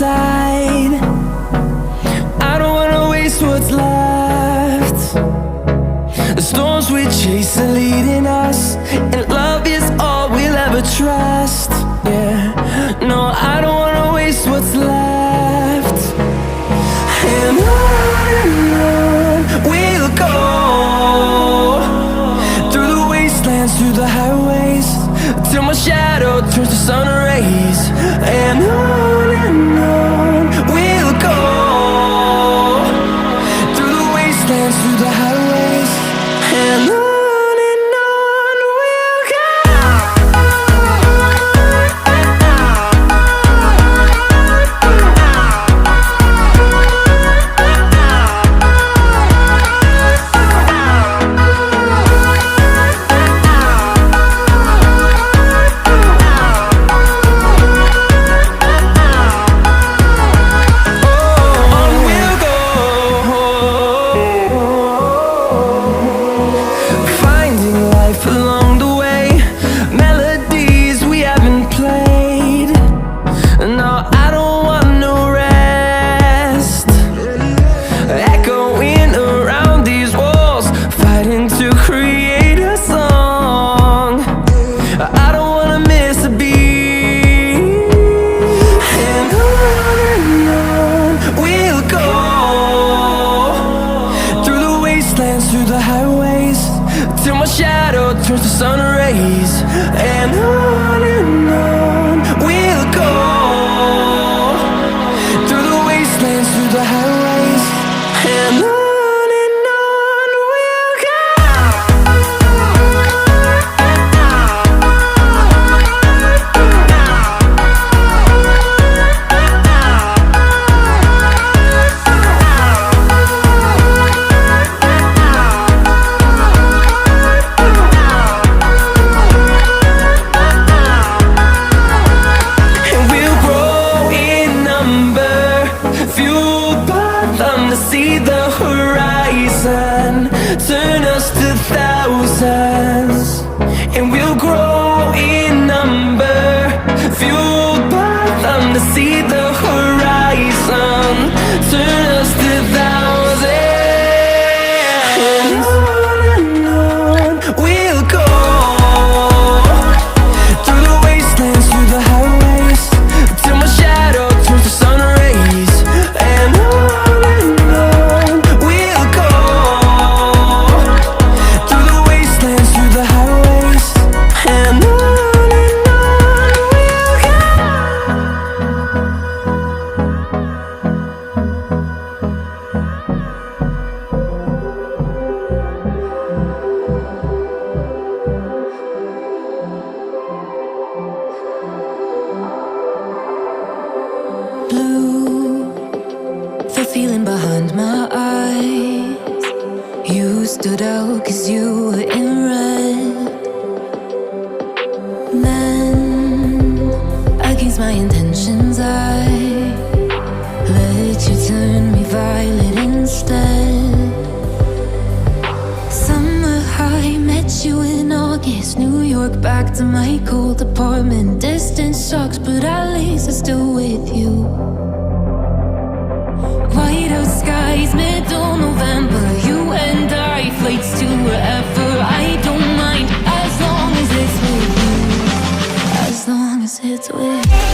inside. I don't wanna waste what's left. The storms we chase are leading us, and love is all we'll ever trust. Yeah, no, I don't wanna waste what's left. And on we'll go, through the wastelands, through the highways, till my shadow turns to sun rays. And on we'll go, through the wastelands, through the highways, and on we'll go. Through the highways, till my shadow turns to sun rays. And on we'll go, through the wastelands, through the highways, and on we'll go. See the horizon, turn us to thousands, and we'll grow in number, fueled by them. To see the horizon, turn us to thousands, and on we'll go, through the wastelands, through the highways, till my shadow turns to sun rays. And blue, the feeling behind my eyes. You stood out 'cause you were in red. Then, against my intentions, I let you turn me violet instead. Summer high, met you in August. New York, back to my cold apartment. Distance sucks, but at least I'm still with you. White out skies, middle November. You and I, flights to wherever. I don't mind, as long as it's with you. As long as it's with you.